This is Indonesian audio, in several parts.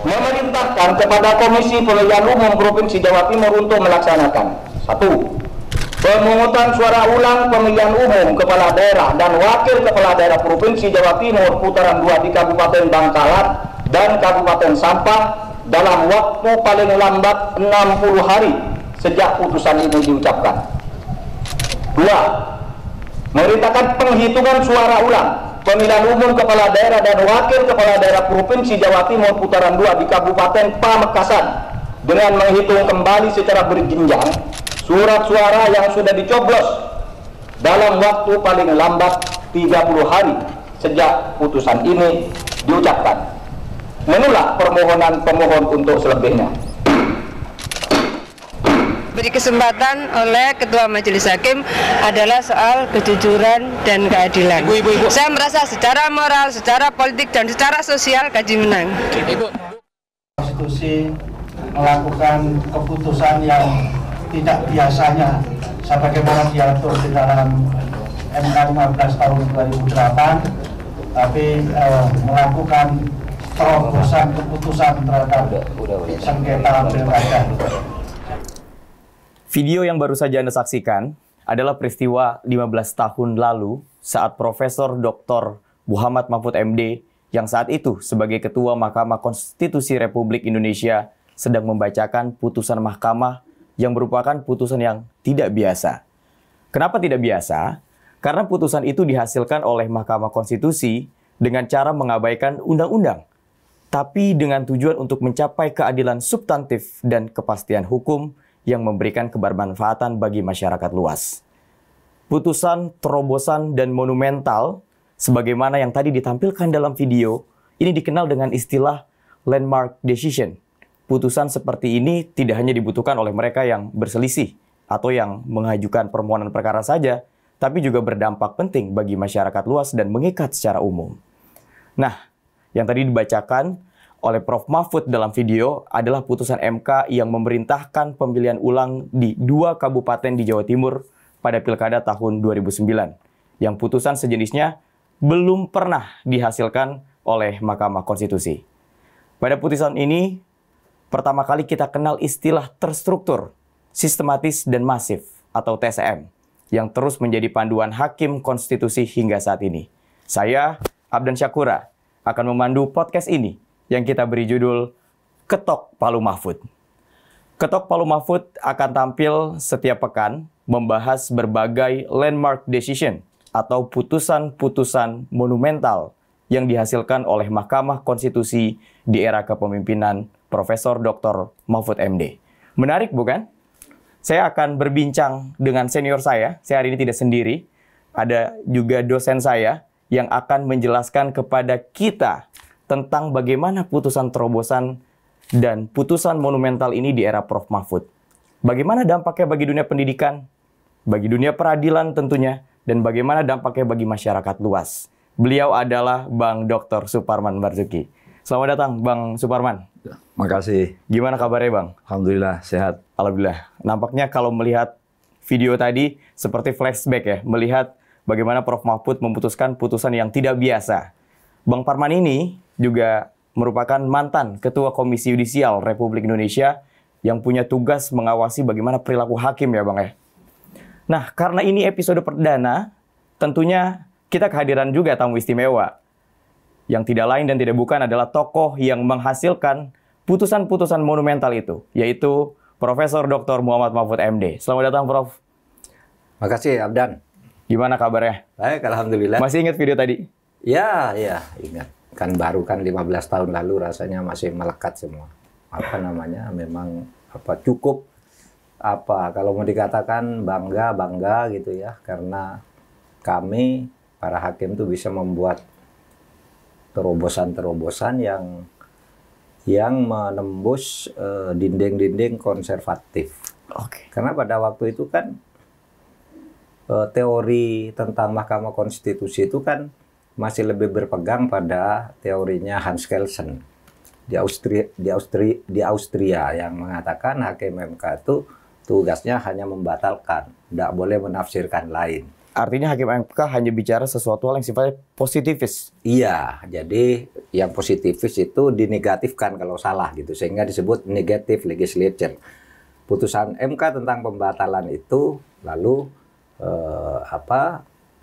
memerintahkan kepada Komisi Pemilihan Umum Provinsi Jawa Timur untuk melaksanakan: 1. Pemungutan suara ulang pemilihan umum kepala daerah dan wakil kepala daerah Provinsi Jawa Timur putaran 2 di Kabupaten Bangkalan dan Kabupaten Sampang dalam waktu paling lambat 60 hari sejak putusan ini diucapkan. 2. Memerintahkan penghitungan suara ulang pemilihan umum kepala daerah dan wakil kepala daerah Provinsi Jawa Timur putaran 2 di Kabupaten Pamekasan dengan menghitung kembali secara berjenjang surat suara yang sudah dicoblos dalam waktu paling lambat 30 hari sejak putusan ini diucapkan. Menolak permohonan pemohon untuk selebihnya. Beri kesempatan oleh Ketua Majelis Hakim adalah soal kejujuran dan keadilan. Ibu. Saya merasa secara moral, secara politik, dan secara sosial Kaji menang. Ibu. Konstitusi melakukan keputusan yang tidak biasanya sebagaimana diatur di dalam MK 15 tahun 2008, tapi melakukan terobosan keputusan terhadap sengketa pilkada. Video yang baru saja Anda saksikan adalah peristiwa 15 tahun lalu saat Profesor Dr. Muhammad Mahfud MD yang saat itu sebagai Ketua Mahkamah Konstitusi Republik Indonesia sedang membacakan putusan mahkamah yang merupakan putusan yang tidak biasa. Kenapa tidak biasa? Karena putusan itu dihasilkan oleh Mahkamah Konstitusi dengan cara mengabaikan undang-undang, tapi dengan tujuan untuk mencapai keadilan substantif dan kepastian hukum yang memberikan kebermanfaatan bagi masyarakat luas. Putusan, terobosan, dan monumental, sebagaimana yang tadi ditampilkan dalam video, ini dikenal dengan istilah landmark decision. Putusan seperti ini tidak hanya dibutuhkan oleh mereka yang berselisih atau yang mengajukan permohonan perkara saja, tapi juga berdampak penting bagi masyarakat luas dan mengikat secara umum. Nah, yang tadi dibacakan oleh Prof. Mahfud dalam video adalah putusan MK yang memerintahkan pemilihan ulang di 2 kabupaten di Jawa Timur pada Pilkada tahun 2009, yang putusan sejenisnya belum pernah dihasilkan oleh Mahkamah Konstitusi. Pada putusan ini, pertama kali kita kenal istilah terstruktur, sistematis, dan masif atau TSM yang terus menjadi panduan hakim konstitusi hingga saat ini. Saya, Abdan Syakura, akan memandu podcast ini yang kita beri judul Ketok Palu Mahfud. Ketok Palu Mahfud akan tampil setiap pekan membahas berbagai landmark decision atau putusan-putusan monumental yang dihasilkan oleh Mahkamah Konstitusi di era kepemimpinan Profesor Dr. Mahfud MD. Menarik bukan? Saya akan berbincang dengan senior saya hari ini tidak sendiri. Ada juga dosen saya yang akan menjelaskan kepada kita tentang bagaimana putusan terobosan dan putusan monumental ini di era Prof. Mahfud. Bagaimana dampaknya bagi dunia pendidikan, bagi dunia peradilan tentunya, dan bagaimana dampaknya bagi masyarakat luas. Beliau adalah Bang Dr. Suparman Marzuki. Selamat datang Bang Suparman. Makasih. Gimana kabarnya Bang? Alhamdulillah sehat. Alhamdulillah. Nampaknya kalau melihat video tadi seperti flashback ya, melihat bagaimana Prof. Mahfud memutuskan putusan yang tidak biasa. Bang Parman ini juga merupakan mantan Ketua Komisi Yudisial Republik Indonesia yang punya tugas mengawasi bagaimana perilaku hakim ya Bang ya. Nah, karena ini episode perdana, tentunya kita kehadiran juga tamu istimewa. Yang tidak lain dan tidak bukan adalah tokoh yang menghasilkan putusan-putusan monumental itu, yaitu Profesor Dr. Muhammad Mahfud MD. Selamat datang Prof. Makasih Abdan. Gimana kabarnya? Baik, alhamdulillah. Masih ingat video tadi? Ya, ingat. Kan baru kan 15 tahun lalu rasanya masih melekat semua. Apa namanya? Memang cukup kalau mau dikatakan bangga gitu ya, karena kami para hakim itu bisa membuat terobosan-terobosan yang menembus dinding-dinding konservatif. Oke. Karena pada waktu itu kan teori tentang Mahkamah Konstitusi itu kan masih lebih berpegang pada teorinya Hans Kelsen di Austria yang mengatakan hakim MK itu tugasnya hanya membatalkan, tidak boleh menafsirkan lain. artinya Hakim MK hanya bicara sesuatu hal yang sifatnya positifis. Iya, jadi yang positifis itu dinegatifkan kalau salah gitu, sehingga disebut negative legislature. Putusan MK tentang pembatalan itu lalu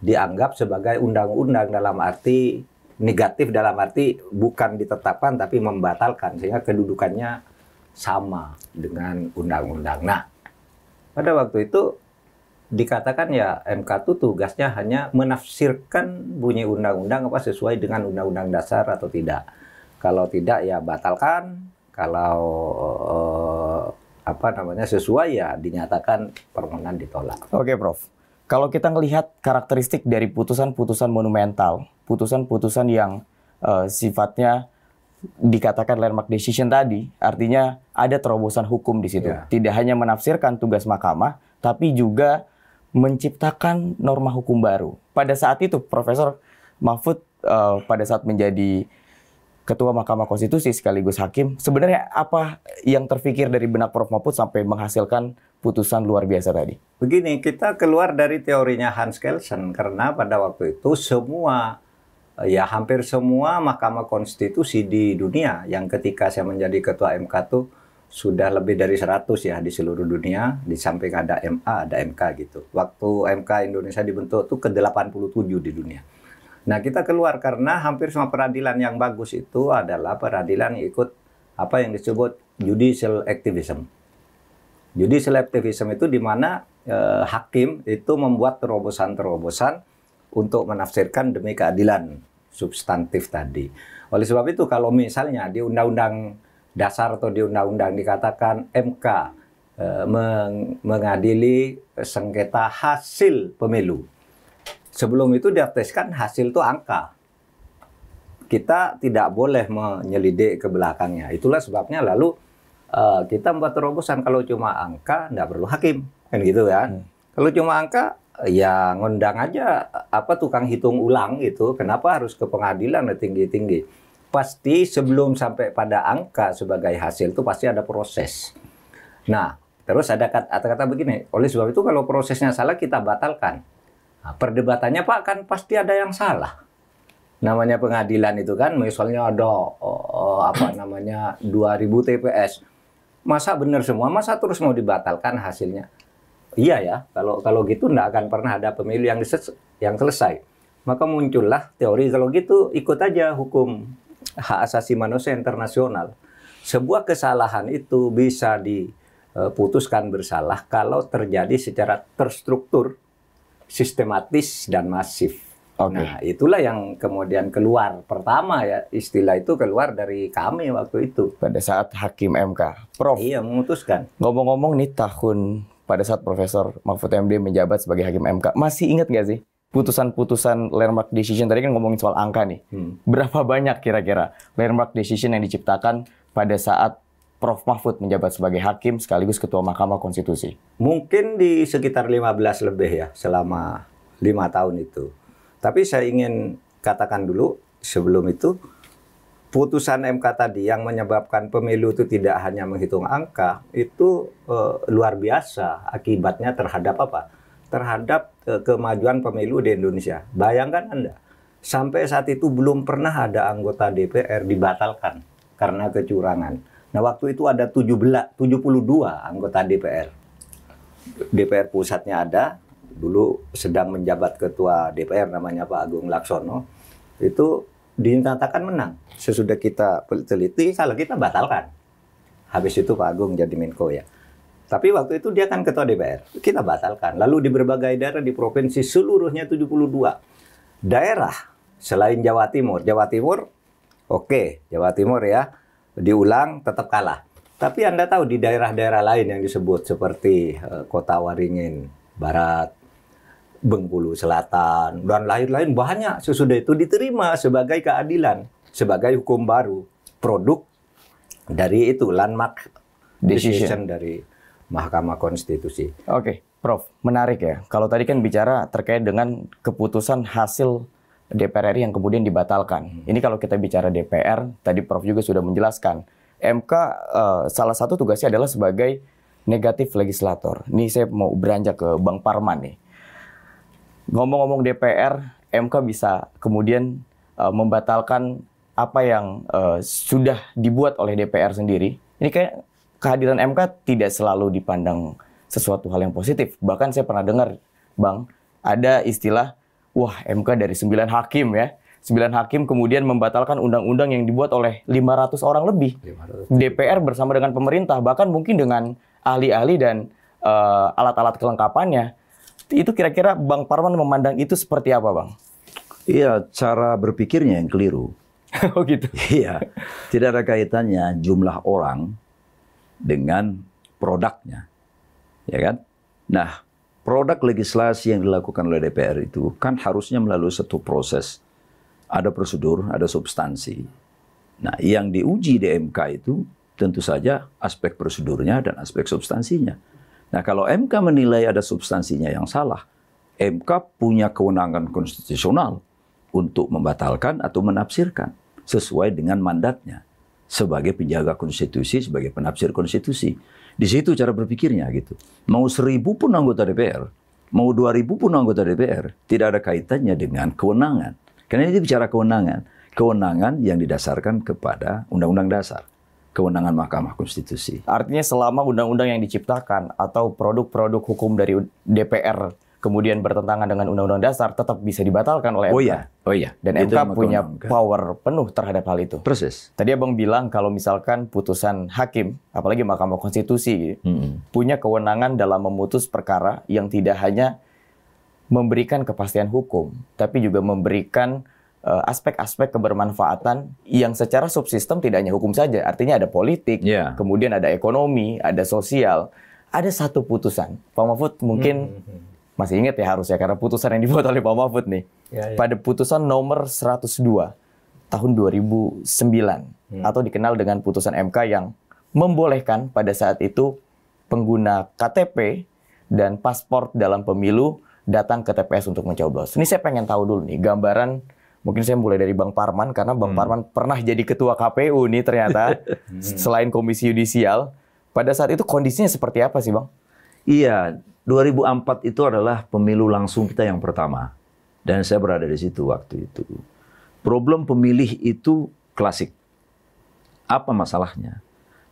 dianggap sebagai undang-undang dalam arti negatif, dalam arti bukan ditetapkan tapi membatalkan, sehingga kedudukannya sama dengan undang-undang. Nah, pada waktu itu dikatakan ya MK itu tugasnya hanya menafsirkan bunyi undang-undang apa sesuai dengan undang-undang dasar atau tidak. Kalau tidak ya batalkan, kalau sesuai ya dinyatakan permohonan ditolak. Oke, Prof. Kalau kita melihat karakteristik dari putusan-putusan monumental, putusan-putusan yang sifatnya dikatakan landmark decision tadi, artinya ada terobosan hukum di situ. Ya. Tidak hanya menafsirkan tugas mahkamah, tapi juga menciptakan norma hukum baru. Pada saat itu, Profesor Mahfud pada saat menjadi Ketua Mahkamah Konstitusi sekaligus hakim, sebenarnya apa yang terfikir dari benak Prof. Mahfud sampai menghasilkan putusan luar biasa tadi? Begini, kita keluar dari teorinya Hans Kelsen, karena pada waktu itu hampir semua Mahkamah Konstitusi di dunia yang ketika saya menjadi Ketua MK itu sudah lebih dari 100 ya di seluruh dunia, di samping ada MA, ada MK gitu. Waktu MK Indonesia dibentuk itu ke-87 di dunia. Nah, kita keluar karena hampir semua peradilan yang bagus itu adalah peradilan yang ikut apa yang disebut judicial activism. Judicial activism itu di mana hakim itu membuat terobosan-terobosan untuk menafsirkan demi keadilan substantif tadi. Oleh sebab itu kalau misalnya di Undang-Undang Dasar atau di Undang-Undang dikatakan MK mengadili sengketa hasil pemilu. Sebelum itu diartikan hasil itu angka. Kita tidak boleh menyelidik ke belakangnya. Itulah sebabnya lalu kita membuat terobosan kalau cuma angka nggak perlu hakim, kan gitu kan. Kalau cuma angka ya ngundang aja tukang hitung ulang gitu. Kenapa harus ke pengadilan tinggi-tinggi? Pasti sebelum sampai pada angka sebagai hasil itu pasti ada proses. Nah, terus ada kata-kata begini, oleh sebab itu kalau prosesnya salah kita batalkan. Nah, perdebatannya Pak kan pasti ada yang salah. Namanya pengadilan itu kan, misalnya ada 2000 TPS. Masa benar semua? Masa terus mau dibatalkan hasilnya? Iya ya, kalau gitu nggak akan pernah ada pemilu yang selesai. Maka muncullah teori kalau gitu ikut aja hukum hak asasi manusia internasional. Sebuah kesalahan itu bisa diputuskan bersalah kalau terjadi secara terstruktur, sistematis dan masif. Okay. Nah, itulah yang kemudian keluar pertama ya, istilah itu keluar dari kami waktu itu. Pada saat Hakim MK, Prof. Iya, memutuskan. Ngomong-ngomong nih pada saat Profesor Mahfud MD menjabat sebagai Hakim MK, masih ingat nggak sih putusan-putusan landmark decision? Tadi kan ngomongin soal angka nih. Berapa banyak kira-kira landmark decision yang diciptakan pada saat Prof. Mahfud menjabat sebagai hakim sekaligus Ketua Mahkamah Konstitusi? Mungkin di sekitar 15 lebih ya, selama 5 tahun itu. Tapi saya ingin katakan dulu sebelum itu, putusan MK tadi yang menyebabkan pemilu itu tidak hanya menghitung angka, itu luar biasa akibatnya terhadap apa? Terhadap kemajuan pemilu di Indonesia. Bayangkan Anda, sampai saat itu belum pernah ada anggota DPR dibatalkan karena kecurangan. Nah, waktu itu ada 72 anggota DPR. DPR pusatnya ada, dulu sedang menjabat ketua DPR namanya Pak Agung Laksono, itu dinyatakan menang. Sesudah kita teliti, kalau kita batalkan. Habis itu Pak Agung jadi Menko ya. Tapi waktu itu dia kan ketua DPR. Kita batalkan. Lalu di berbagai daerah di provinsi seluruhnya 72. Daerah selain Jawa Timur. Jawa Timur, oke. Jawa Timur ya. Diulang tetap kalah. Tapi Anda tahu di daerah-daerah lain yang disebut seperti Kota Waringin Barat, Bengkulu Selatan, dan lain-lain banyak sesudah itu diterima sebagai keadilan, sebagai hukum baru, produk dari itu landmark decision dari Mahkamah Konstitusi. Oke, Prof, menarik ya. Kalau tadi kan bicara terkait dengan keputusan hasil DPR RI yang kemudian dibatalkan. Ini kalau kita bicara DPR, tadi Prof juga sudah menjelaskan, MK salah satu tugasnya adalah sebagai negatif legislator. Ini saya mau beranjak ke Bang Parman nih. Ngomong-ngomong DPR, MK bisa kemudian membatalkan apa yang sudah dibuat oleh DPR sendiri. Ini kayak kehadiran MK tidak selalu dipandang sesuatu hal yang positif. Bahkan saya pernah dengar, Bang, ada istilah, wah MK dari 9 hakim ya. 9 hakim kemudian membatalkan undang-undang yang dibuat oleh 500 orang lebih. 500. DPR bersama dengan pemerintah, bahkan mungkin dengan ahli-ahli dan alat-alat kelengkapannya. Itu kira-kira Bang Parman memandang itu seperti apa, Bang? Iya, cara berpikirnya yang keliru. Oh gitu? Iya, tidak ada kaitannya jumlah orang dengan produknya. Ya kan? Nah, produk legislasi yang dilakukan oleh DPR itu kan harusnya melalui satu proses. Ada prosedur, ada substansi. Nah, yang diuji di MK itu tentu saja aspek prosedurnya dan aspek substansinya. Nah, kalau MK menilai ada substansinya yang salah, MK punya kewenangan konstitusional untuk membatalkan atau menafsirkan sesuai dengan mandatnya sebagai penjaga konstitusi, sebagai penafsir konstitusi. Di situ cara berpikirnya gitu. Mau 1.000 pun anggota DPR, mau 2.000 pun anggota DPR, tidak ada kaitannya dengan kewenangan. Karena ini bicara kewenangan. Kewenangan yang didasarkan kepada Undang-Undang Dasar. Kewenangan Mahkamah Konstitusi. Artinya selama undang-undang yang diciptakan atau produk-produk hukum dari DPR kemudian bertentangan dengan Undang-Undang Dasar tetap bisa dibatalkan oleh MK. Oh iya. Dan MK punya power penuh terhadap hal itu. Persis. Tadi Abang bilang kalau misalkan putusan hakim, apalagi Mahkamah Konstitusi, punya kewenangan dalam memutus perkara yang tidak hanya memberikan kepastian hukum, tapi juga memberikan aspek-aspek kebermanfaatan yang secara subsistem tidak hanya hukum saja. Artinya ada politik, kemudian ada ekonomi, ada sosial. Ada satu putusan. Pak Mahfud mungkin masih ingat ya harusnya, karena putusan yang dibuat oleh Pak Mahfud nih. Pada putusan nomor 102 tahun 2009, atau dikenal dengan putusan MK yang membolehkan pada saat itu pengguna KTP dan paspor dalam pemilu datang ke TPS untuk mencoblos. Ini saya pengen tahu dulu nih, gambaran, mungkin saya mulai dari Bang Parman, karena Bang Parman pernah jadi ketua KPU nih ternyata, selain Komisi Yudisial. Pada saat itu kondisinya seperti apa sih, Bang? Iya, 2004 itu adalah pemilu langsung kita yang pertama. Dan saya berada di situ waktu itu. Problem pemilih itu klasik. Apa masalahnya?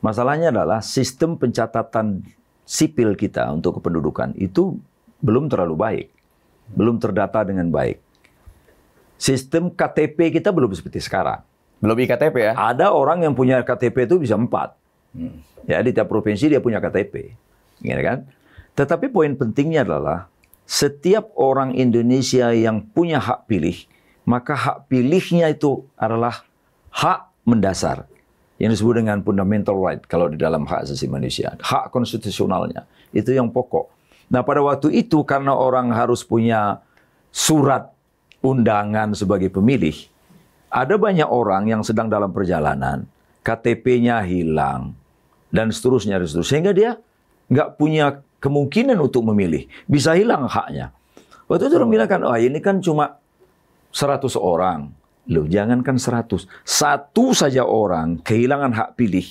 Masalahnya adalah sistem pencatatan sipil kita untuk kependudukan itu belum terlalu baik. Belum terdata dengan baik. Sistem KTP kita belum seperti sekarang. Belum iktp ya? Ada orang yang punya KTP itu bisa 4. Ya, di tiap provinsi dia punya KTP. Ya kan? Tetapi poin pentingnya adalah setiap orang Indonesia yang punya hak pilih, maka hak pilihnya itu adalah hak mendasar. Yang disebut dengan fundamental right kalau di dalam hak asasi manusia. Hak konstitusionalnya. Itu yang pokok. Nah, pada waktu itu karena orang harus punya surat undangan sebagai pemilih, ada banyak orang yang sedang dalam perjalanan, KTP-nya hilang, dan seterusnya. Sehingga dia nggak punya kemungkinan untuk memilih. Bisa hilang haknya. Waktu itu orang bilang kan, oh ini kan cuma 100 orang. Loh, jangankan 100. Satu saja orang kehilangan hak pilih,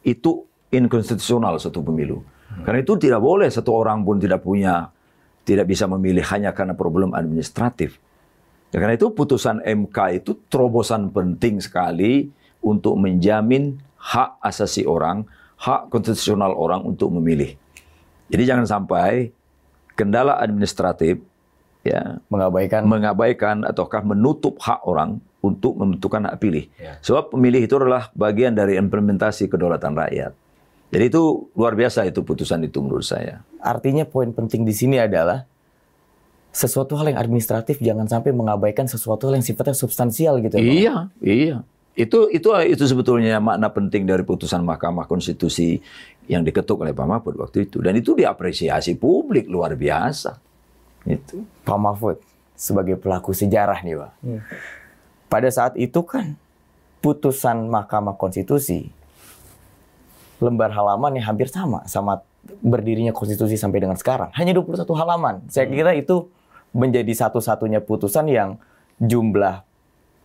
itu inkonstitusional satu pemilu. Karena itu tidak boleh satu orang pun tidak bisa memilih hanya karena problem administratif. Ya, karena itu putusan MK itu terobosan penting sekali untuk menjamin hak asasi orang, hak konstitusional orang untuk memilih. Jadi jangan sampai kendala administratif ya mengabaikan ataukah menutup hak orang untuk menentukan hak pilih. Sebab pemilih itu adalah bagian dari implementasi kedaulatan rakyat. Jadi itu luar biasa itu putusan itu menurut saya. Artinya poin penting di sini adalah sesuatu hal yang administratif jangan sampai mengabaikan sesuatu hal yang sifatnya substansial gitu ya. Iya. Itu sebetulnya makna penting dari putusan Mahkamah Konstitusi yang diketuk oleh Pak Mahfud waktu itu. Dan itu diapresiasi publik luar biasa. Itu. Pak Mahfud sebagai pelaku sejarah nih, Pak. Pada saat itu kan putusan Mahkamah Konstitusi lembar halaman yang hampir sama berdirinya konstitusi sampai dengan sekarang. Hanya 21 halaman. Saya kira itu menjadi satu-satunya putusan yang jumlah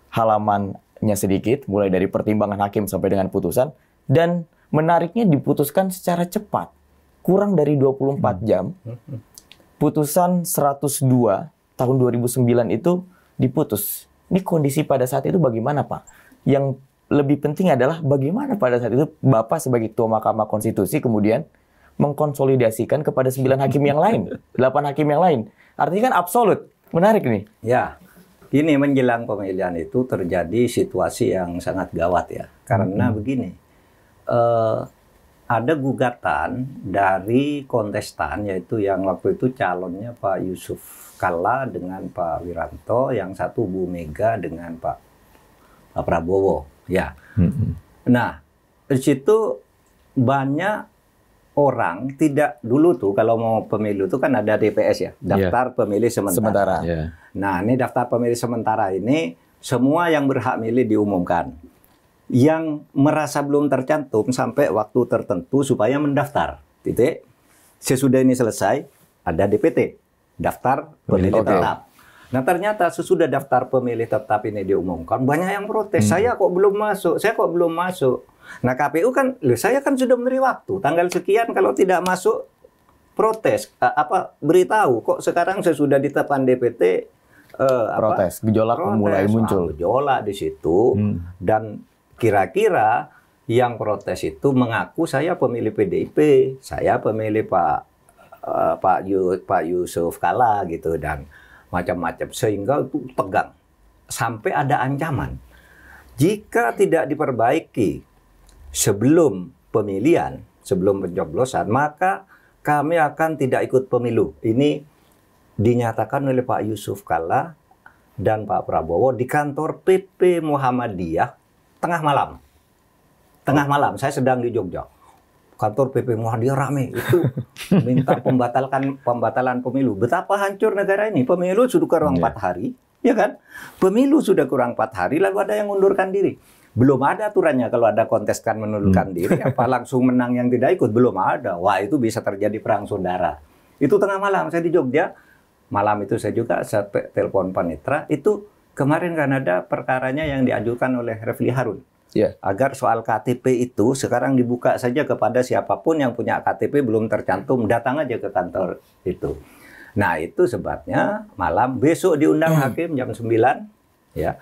halamannya sedikit, mulai dari pertimbangan hakim sampai dengan putusan, dan menariknya diputuskan secara cepat. Kurang dari 24 jam. Putusan 102 tahun 2009 itu diputus. Ini kondisi pada saat itu bagaimana, Pak? Yang lebih penting adalah bagaimana pada saat itu Bapak sebagai Ketua Mahkamah Konstitusi kemudian mengkonsolidasikan kepada 9 hakim yang lain, 8 hakim yang lain. Artinya kan absolut. Menarik nih. Ya, ini menjelang pemilihan itu terjadi situasi yang sangat gawat ya. Karena begini, ada gugatan dari kontestan, yaitu yang waktu itu calonnya Pak Yusuf Kalla dengan Pak Wiranto, yang satu Bu Mega dengan Pak Prabowo. Ya. Nah, di situ banyak orang tidak, dulu tuh kalau mau pemilu itu kan ada DPS ya, daftar pemilih sementara. Nah, ini daftar pemilih sementara ini semua yang berhak milih diumumkan. Yang merasa belum tercantum sampai waktu tertentu supaya mendaftar. Titik. Sesudah ini selesai, ada DPT, daftar pemilih tetap. Nah, ternyata sesudah daftar pemilih tetap ini diumumkan, banyak yang protes. Saya kok belum masuk? Saya kok belum masuk? Nah, KPU kan, saya kan sudah memberi waktu. Tanggal sekian kalau tidak masuk, protes. Beritahu, kok sekarang sesudah ditetapkan DPT, protes, gejolak mulai muncul. Gejolak di situ, dan kira-kira yang protes itu mengaku saya pemilih PDIP, saya pemilih Pak Yusuf Kalla gitu, dan macam-macam, sehingga itu tegang sampai ada ancaman jika tidak diperbaiki sebelum pemilihan, sebelum pencoblosan, maka kami akan tidak ikut pemilu. Ini dinyatakan oleh Pak Yusuf Kalla dan Pak Prabowo di kantor PP Muhammadiyah tengah malam. Tengah malam, saya sedang di Jogja. Kantor PP Muhammadiyah rame, itu minta pembatalan pemilu. Betapa hancur negara ini. Pemilu sudah kurang 4 hari, ya kan? Pemilu sudah kurang 4 hari, lalu ada yang mengundurkan diri. Belum ada aturannya kalau ada kontestan mengundurkan diri, apa langsung menang yang tidak ikut, belum ada. Wah, itu bisa terjadi perang saudara. Itu tengah malam, saya di Jogja. Malam itu saya juga telepon panitra, itu kemarin kan ada perkaranya yang diajukan oleh Refli Harun. Agar soal KTP itu sekarang dibuka saja kepada siapapun yang punya KTP belum tercantum, datang aja ke kantor itu. Nah, itu sebabnya malam besok diundang hakim jam 9, ya.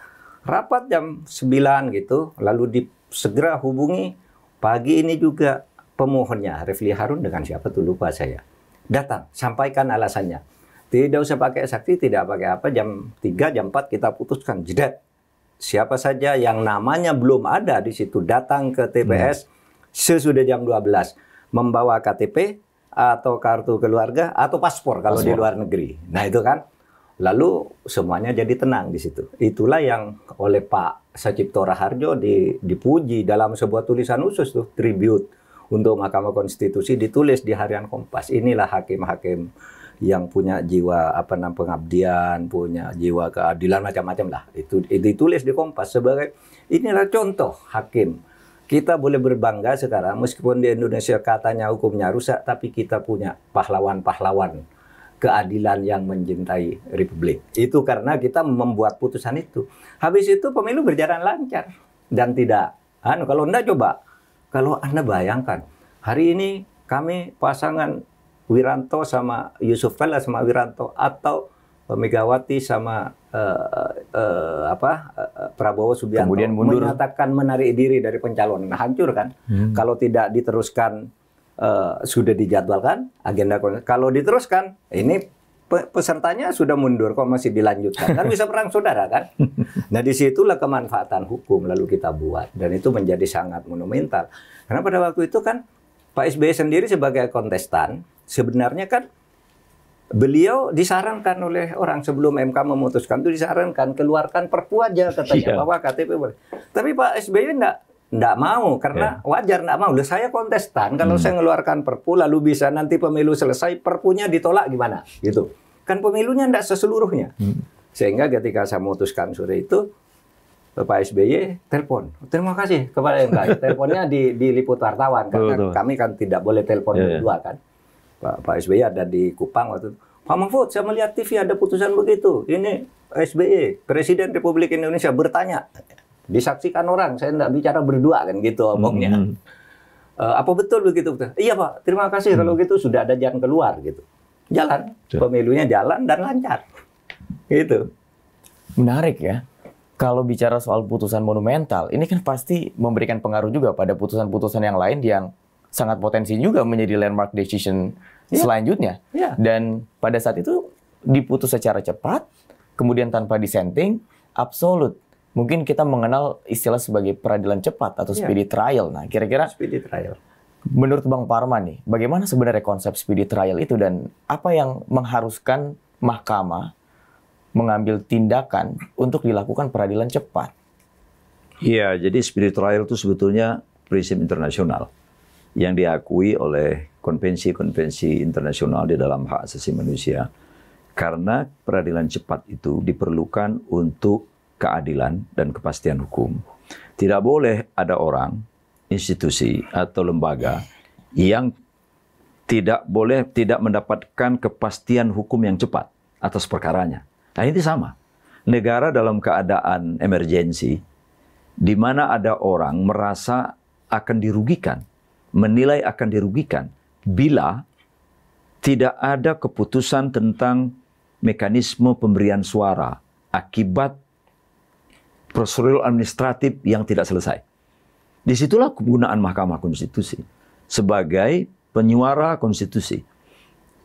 Rapat jam 9 gitu, lalu segera hubungi pagi ini juga pemohonnya, Refli Harun dengan siapa tuh lupa saya. Datang, sampaikan alasannya. Tidak usah pakai saksi, tidak pakai apa, jam 3, jam 4 kita putuskan, jedet. Siapa saja yang namanya belum ada di situ datang ke TPS sesudah jam 12 membawa KTP atau kartu keluarga atau paspor kalau di luar negeri. Nah, itu kan. Lalu semuanya jadi tenang di situ. Itulah yang oleh Pak Sacipto Raharjo dipuji dalam sebuah tulisan khusus tuh, tribute untuk Mahkamah Konstitusi, ditulis di Harian Kompas. Inilah hakim-hakim yang punya jiwa pengabdian, punya jiwa keadilan, macam-macam lah. Itu ditulis di Kompas sebagai inilah contoh hakim. Kita boleh berbangga sekarang meskipun di Indonesia katanya hukumnya rusak, tapi kita punya pahlawan-pahlawan keadilan yang mencintai Republik. Itu karena kita membuat putusan itu. Habis itu pemilu berjalan lancar dan tidak. Kalau Anda coba, kalau Anda bayangkan hari ini kami pasangan Wiranto sama Yusuf Kalla sama Wiranto, atau Megawati sama Prabowo Subianto kemudian mundur, menyatakan menarik diri dari pencalonan, hancur kan? Kalau tidak diteruskan, sudah dijadwalkan agenda. Kalau diteruskan, ini pesertanya sudah mundur, kok masih dilanjutkan, kan bisa perang saudara kan? Nah, disitulah kemanfaatan hukum lalu kita buat, dan itu menjadi sangat monumental. Karena pada waktu itu kan Pak SBY sendiri sebagai kontestan, sebenarnya kan beliau disarankan oleh orang sebelum MK memutuskan itu, disarankan keluarkan perpu aja katanya bahwa KTP boleh. Tapi Pak SBY enggak mau karena wajar enggak mau. Loh, saya kontestan, kalau saya mengeluarkan perpu lalu bisa nanti pemilu selesai perpunya ditolak gimana? Gitu. Kan pemilunya enggak seseluruhnya. Sehingga ketika saya memutuskan sore itu, Pak SBY telepon. Terima kasih kepada MK. Teleponnya diliput wartawan karena kami kan tidak boleh telepon berdua kan. Pak SBY ada di Kupang waktu itu. Pak Mahfud, saya melihat TV ada putusan begitu. Ini SBY, Presiden Republik Indonesia bertanya. Disaksikan orang, saya tidak bicara berdua kan gitu omongnya. Apa betul begitu? Iya Pak, terima kasih kalau gitu sudah ada jalan keluar gitu. Jalan, pemilunya jalan dan lancar. Gitu. Menarik ya. Kalau bicara soal putusan monumental, ini kan pasti memberikan pengaruh juga pada putusan-putusan yang lain yang sangat potensi juga menjadi landmark decision selanjutnya. Dan pada saat itu diputus secara cepat, kemudian tanpa dissenting, absolut. Mungkin kita mengenal istilah sebagai peradilan cepat atau speedy trial. Nah, kira-kira Speedy trial. menurut Bang Parman nih, bagaimana sebenarnya konsep speedy trial itu dan apa yang mengharuskan mahkamah mengambil tindakan untuk dilakukan peradilan cepat? Iya, jadi speedy trial itu sebetulnya prinsip internasional yang diakui oleh konvensi-konvensi internasional di dalam hak asasi manusia. Karena peradilan cepat itu diperlukan untuk keadilan dan kepastian hukum. Tidak boleh ada orang, institusi atau lembaga yang tidak mendapatkan kepastian hukum yang cepat atas perkaranya. Nah, ini sama. Negara dalam keadaan emergensi, di mana ada orang merasa akan dirugikan, menilai akan dirugikan, bila tidak ada keputusan tentang mekanisme pemberian suara akibat prosedur administratif yang tidak selesai. Disitulah kegunaan Mahkamah Konstitusi sebagai penyuara konstitusi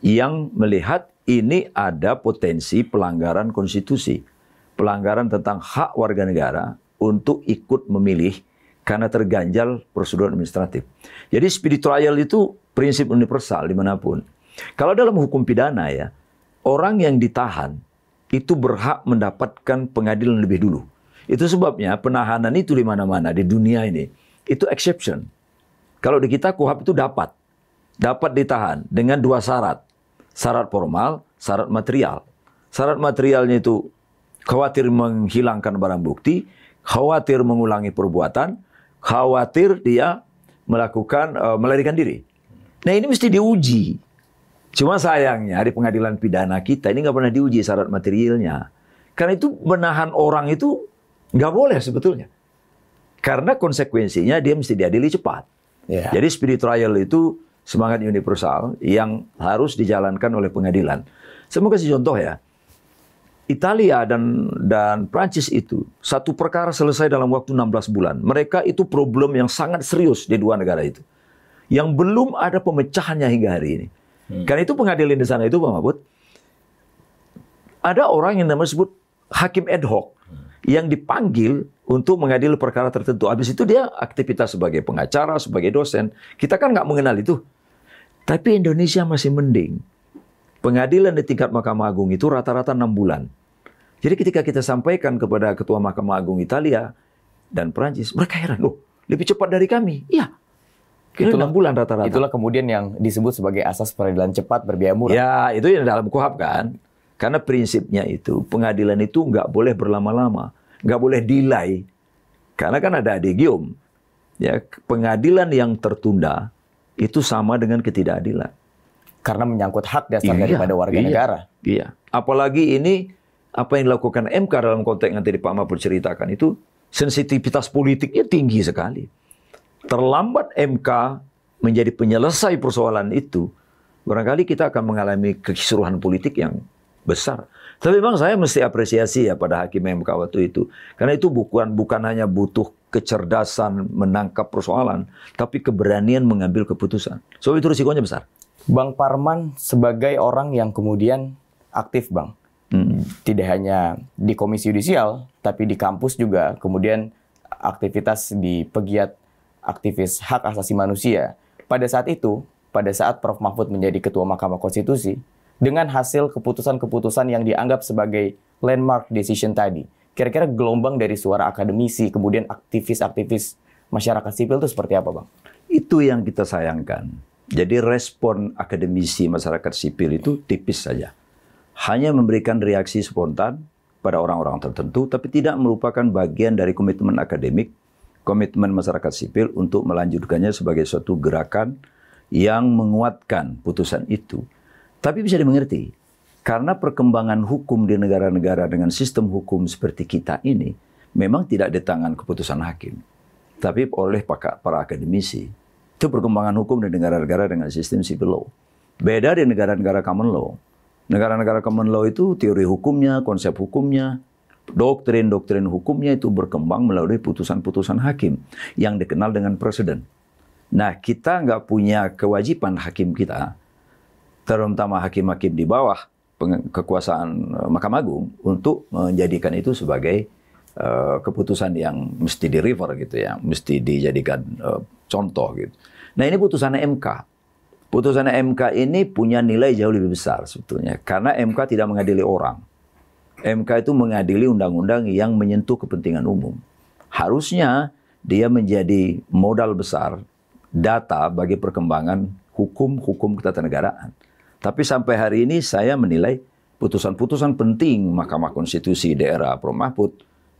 yang melihat ini ada potensi pelanggaran konstitusi, pelanggaran tentang hak warga negara untuk ikut memilih karena terganjal prosedur administratif. Jadi speedy trial itu prinsip universal dimanapun. Kalau dalam hukum pidana ya, orang yang ditahan itu berhak mendapatkan pengadilan lebih dulu. Itu sebabnya penahanan itu di mana-mana di dunia ini itu exception. Kalau di kita KUHAP itu dapat ditahan dengan 2 syarat. Syarat formal, syarat material. Syarat materialnya itu khawatir menghilangkan barang bukti, khawatir mengulangi perbuatan, khawatir dia melakukan melarikan diri. Nah, ini mesti diuji. Cuma sayangnya di pengadilan pidana kita ini nggak pernah diuji syarat materialnya. Karena itu menahan orang itu nggak boleh sebetulnya. Karena konsekuensinya dia mesti diadili cepat. Jadi speedy trial itu semangat universal yang harus dijalankan oleh pengadilan. Saya mau kasih contoh ya. Italia dan Prancis itu satu perkara selesai dalam waktu 16 bulan. Mereka itu problem yang sangat serius di dua negara itu. Yang belum ada pemecahannya hingga hari ini. Karena itu pengadilan di sana itu Pak Mahfud, ada orang yang namanya disebut hakim ad hoc yang dipanggil untuk mengadili perkara tertentu. Habis itu dia aktivitas sebagai pengacara, sebagai dosen. Kita kan nggak mengenal itu. Tapi Indonesia masih mending. Pengadilan di tingkat Mahkamah Agung itu rata-rata 6 bulan. Jadi ketika kita sampaikan kepada Ketua Mahkamah Agung Italia dan Prancis, mereka heran, loh lebih cepat dari kami. Iya. Itulah 6 bulan rata-rata. Itulah kemudian yang disebut sebagai asas peradilan cepat berbiaya murah. Ya, itu yang dalam KUHAP kan. Karena prinsipnya itu, pengadilan itu nggak boleh berlama-lama. Nggak boleh delay. Karena kan ada adegium. Ya, pengadilan yang tertunda itu sama dengan ketidakadilan. Karena menyangkut hak dasar daripada warga negara. Iya. Apalagi ini, apa yang dilakukan MK dalam konteks yang tadi Pak Mahfud ceritakan itu, sensitivitas politiknya tinggi sekali. Terlambat MK menjadi penyelesai persoalan itu, barangkali kita akan mengalami kekisruhan politik yang besar. Tapi memang saya mesti apresiasi ya pada hakim MK waktu itu. Karena itu bukan hanya butuh kecerdasan menangkap persoalan, tapi keberanian mengambil keputusan. So itu risikonya besar. Bang Parman sebagai orang yang kemudian aktif, Bang. Tidak hanya di Komisi Yudisial, tapi di kampus juga. Kemudian aktivitas di pegiat aktivis hak asasi manusia. Pada saat itu, pada saat Prof. Mahfud menjadi Ketua Mahkamah Konstitusi, dengan hasil keputusan-keputusan yang dianggap sebagai landmark decision tadi, kira-kira gelombang dari suara akademisi, kemudian aktivis-aktivis masyarakat sipil itu seperti apa, Bang? Itu yang kita sayangkan. Jadi respon akademisi masyarakat sipil itu tipis saja. Hanya memberikan reaksi spontan pada orang-orang tertentu, tapi tidak merupakan bagian dari komitmen akademik, komitmen masyarakat sipil untuk melanjutkannya sebagai suatu gerakan yang menguatkan putusan itu. Tapi bisa dimengerti, karena perkembangan hukum di negara-negara dengan sistem hukum seperti kita ini, memang tidak di tangan keputusan hakim, tapi oleh para akademisi. Itu perkembangan hukum di negara-negara dengan sistem civil law. Beda di negara-negara common law. Negara-negara common law itu teori hukumnya, konsep hukumnya, doktrin-doktrin hukumnya itu berkembang melalui putusan-putusan hakim yang dikenal dengan presiden. Nah, kita nggak punya kewajiban hakim kita, terutama hakim-hakim di bawah kekuasaan Mahkamah Agung, untuk menjadikan itu sebagai keputusan yang mesti di-refer gitu ya, mesti dijadikan contoh gitu. Nah, ini putusan MK. Putusan MK ini punya nilai jauh lebih besar sebetulnya, karena MK tidak mengadili orang. MK itu mengadili undang-undang yang menyentuh kepentingan umum. Harusnya dia menjadi modal besar data bagi perkembangan hukum ketatanegaraan. Tapi sampai hari ini saya menilai putusan-putusan penting Mahkamah Konstitusi di era Prof. Mahfud,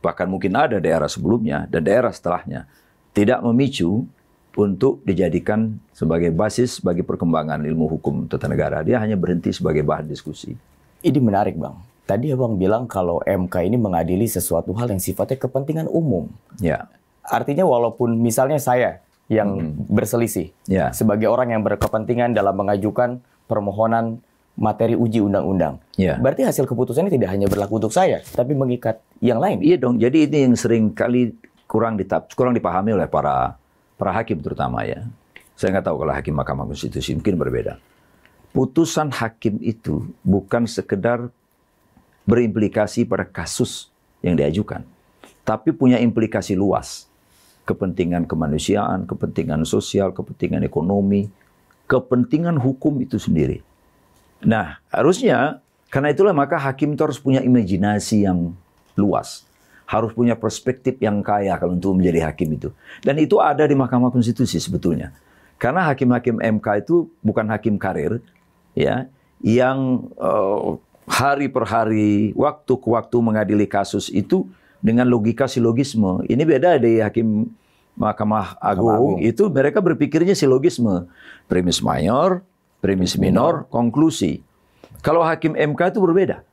bahkan mungkin ada di era sebelumnya dan di era setelahnya, tidak memicu untuk dijadikan sebagai basis bagi perkembangan ilmu hukum tata negara. Dia hanya berhenti sebagai bahan diskusi. Ini menarik, Bang. Tadi Abang bilang kalau MK ini mengadili sesuatu hal yang sifatnya kepentingan umum. Ya. Artinya walaupun misalnya saya yang berselisih sebagai orang yang berkepentingan dalam mengajukan permohonan materi uji undang-undang. Berarti hasil keputusan ini tidak hanya berlaku untuk saya, tapi mengikat yang lain. Iya dong. Jadi ini yang sering kali kurang dipahami oleh para hakim terutama ya. Saya nggak tahu kalau hakim Mahkamah Konstitusi mungkin berbeda. Putusan hakim itu bukan sekedar berimplikasi pada kasus yang diajukan, tapi punya implikasi luas. Kepentingan kemanusiaan, kepentingan sosial, kepentingan ekonomi, kepentingan hukum itu sendiri. Nah, harusnya karena itulah maka hakim itu harus punya imajinasi yang luas. Harus punya perspektif yang kaya kalau untuk menjadi hakim itu. Dan itu ada di Mahkamah Konstitusi sebetulnya. Karena hakim-hakim MK itu bukan hakim karir, ya, yang hari per hari, waktu ke waktu mengadili kasus itu dengan logika silogisme. Ini beda dari hakim Mahkamah Agung. Itu mereka berpikirnya silogisme. Premis mayor, premis minor, konklusi. Kalau hakim MK itu berbeda.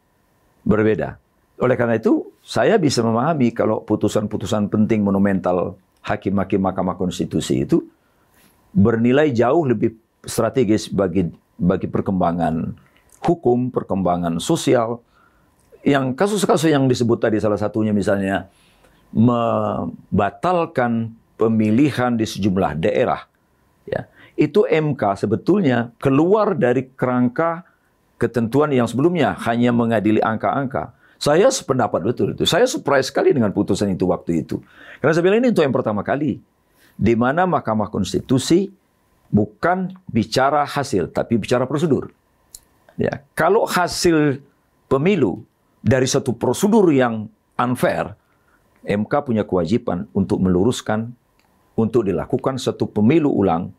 Oleh karena itu, saya bisa memahami kalau putusan-putusan penting monumental hakim-hakim Mahkamah Konstitusi itu bernilai jauh lebih strategis bagi perkembangan hukum, perkembangan sosial. Yang kasus-kasus yang disebut tadi salah satunya misalnya membatalkan pemilihan di sejumlah daerah. Ya, itu MK sebetulnya keluar dari kerangka ketentuan yang sebelumnya hanya mengadili angka-angka. Saya sependapat betul itu. Saya surprise sekali dengan putusan itu waktu itu. Karena saya bilang ini untuk yang pertama kali. Di mana Mahkamah Konstitusi bukan bicara hasil, tapi bicara prosedur. Ya, kalau hasil pemilu dari satu prosedur yang unfair, MK punya kewajiban untuk meluruskan, untuk dilakukan satu pemilu ulang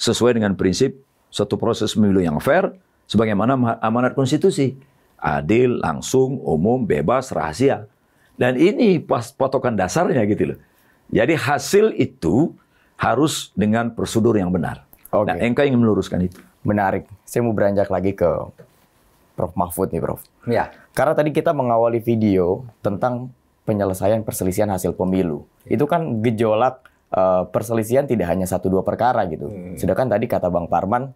sesuai dengan prinsip satu proses pemilu yang fair, sebagaimana amanat konstitusi. Adil, langsung, umum, bebas, rahasia. Dan ini patokan dasarnya gitu loh. Jadi hasil itu harus dengan prosedur yang benar. Nah, MK ingin meluruskan itu. Menarik. Saya mau beranjak lagi ke Prof. Mahfud nih, Prof. Ya. Karena tadi kita mengawali video tentang penyelesaian perselisihan hasil pemilu. Itu kan gejolak perselisihan tidak hanya 1-2 perkara gitu. Sedangkan tadi kata Bang Parman,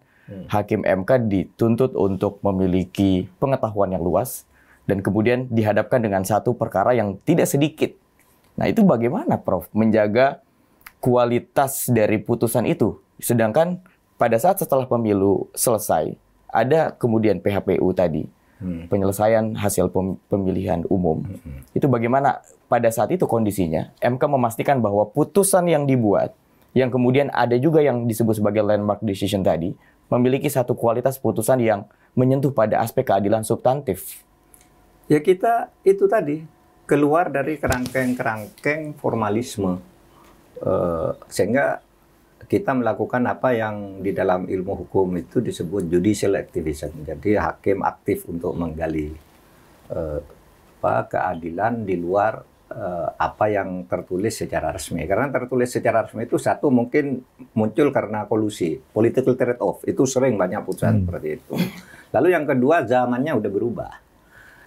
Hakim MK dituntut untuk memiliki pengetahuan yang luas dan kemudian dihadapkan dengan satu perkara yang tidak sedikit. Nah, itu bagaimana, Prof, menjaga kualitas dari putusan itu? Sedangkan pada saat setelah pemilu selesai, ada kemudian PHPU tadi, penyelesaian hasil pemilihan umum. Itu bagaimana pada saat itu kondisinya? MK memastikan bahwa putusan yang dibuat, yang kemudian ada juga yang disebut sebagai landmark decision tadi, memiliki satu kualitas putusan yang menyentuh pada aspek keadilan substantif. Ya kita itu tadi, keluar dari kerangkeng-kerangkeng formalisme. Sehingga kita melakukan apa yang di dalam ilmu hukum itu disebut judicial activism. Jadi hakim aktif untuk menggali keadilan di luar apa yang tertulis secara resmi. Karena tertulis secara resmi itu satu mungkin muncul karena kolusi, political trade-off. Itu sering banyak putusan seperti itu. Lalu yang kedua, zamannya udah berubah.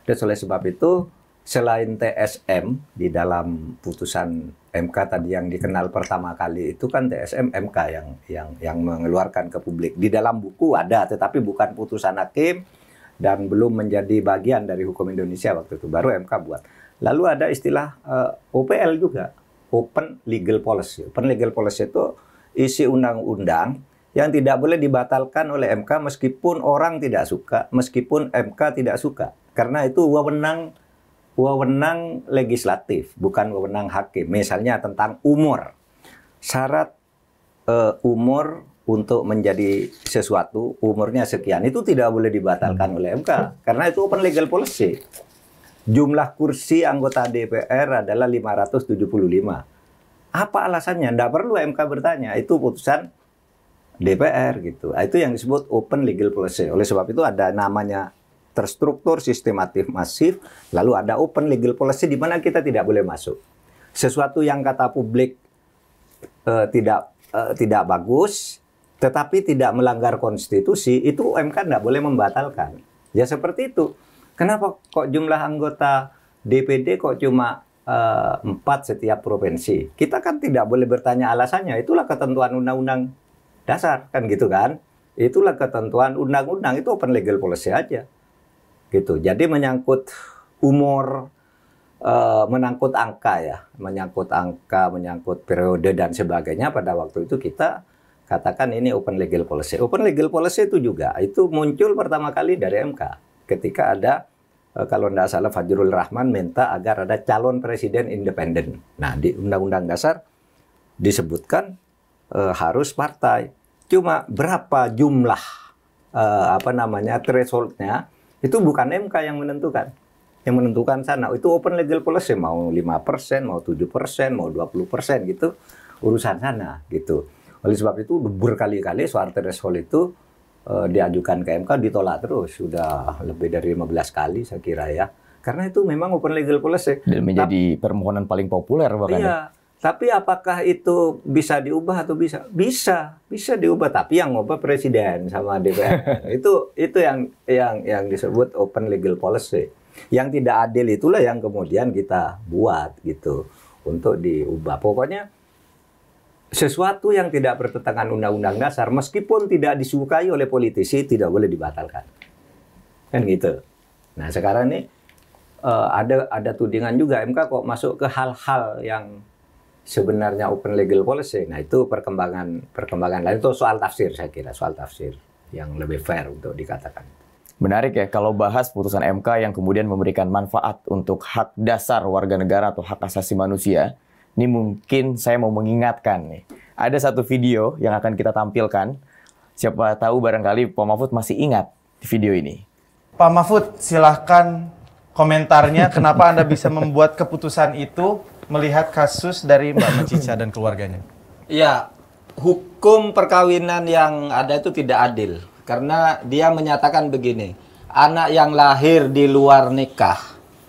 Dan oleh sebab itu, selain TSM di dalam putusan MK tadi yang dikenal pertama kali itu kan TSM MK yang mengeluarkan ke publik. Di dalam buku ada, tetapi bukan putusan hakim, dan belum menjadi bagian dari hukum Indonesia waktu itu, baru MK buat. Lalu ada istilah OPL juga, Open Legal Policy. Open Legal Policy itu isi undang-undang yang tidak boleh dibatalkan oleh MK meskipun orang tidak suka, meskipun MK tidak suka. Karena itu wewenang legislatif, bukan wewenang hakim. Misalnya tentang umur. Syarat umur untuk menjadi sesuatu, umurnya sekian, itu tidak boleh dibatalkan oleh MK. Karena itu open legal policy. Jumlah kursi anggota DPR adalah 575. Apa alasannya? Tidak perlu MK bertanya. Itu putusan DPR gitu. Itu yang disebut open legal policy. Oleh sebab itu ada namanya terstruktur, sistematif, masif. Lalu ada open legal policy di mana kita tidak boleh masuk. Sesuatu yang kata publik tidak bagus, tetapi tidak melanggar konstitusi, itu MK tidak boleh membatalkan. Ya seperti itu. Kenapa kok jumlah anggota DPD kok cuma 4 setiap provinsi? Kita kan tidak boleh bertanya alasannya. Itulah ketentuan undang-undang dasar, kan gitu kan? Itulah ketentuan undang-undang, itu open legal policy aja. Gitu. Jadi menyangkut umur, menyangkut angka ya, menyangkut periode dan sebagainya, pada waktu itu kita katakan ini open legal policy. Open legal policy itu juga, itu muncul pertama kali dari MK. Ketika ada, kalau tidak salah Fajrul Rahman minta agar ada calon presiden independen. Nah, di Undang-Undang Dasar disebutkan harus partai. Cuma berapa jumlah thresholdnya, itu bukan MK yang menentukan. Yang menentukan sana, itu open legal policy, mau 5%, mau 7%, mau 20% gitu, urusan sana gitu. Oleh sebab itu berkali-kali soal threshold itu diajukan ke MK, ditolak terus, sudah lebih dari 15 kali saya kira ya. Karena itu memang open legal policy. Dan menjadi permohonan paling populer bahkan. Iya, tapi apakah itu bisa diubah atau bisa? Bisa diubah, tapi yang ngubah presiden sama DPR. itu yang disebut open legal policy. Yang tidak adil itulah yang kemudian kita buat gitu untuk diubah. Pokoknya sesuatu yang tidak bertentangan undang-undang dasar meskipun tidak disukai oleh politisi tidak boleh dibatalkan. Kan gitu. Nah, sekarang ini ada tudingan juga MK kok masuk ke hal-hal yang sebenarnya open legal policy. Nah, itu perkembangan lain, itu soal tafsir, saya kira soal tafsir yang lebih fair untuk dikatakan. Menarik ya, kalau bahas putusan MK yang kemudian memberikan manfaat untuk hak dasar warga negara atau hak asasi manusia. Ini mungkin saya mau mengingatkan nih. Ada satu video yang akan kita tampilkan. Siapa tahu barangkali Pak Mahfud masih ingat di video ini. Pak Mahfud, silahkan komentarnya kenapa Anda bisa membuat keputusan itu melihat kasus dari Mbak Mechicha dan keluarganya. Ya, hukum perkawinan yang ada itu tidak adil. Karena dia menyatakan begini, anak yang lahir di luar nikah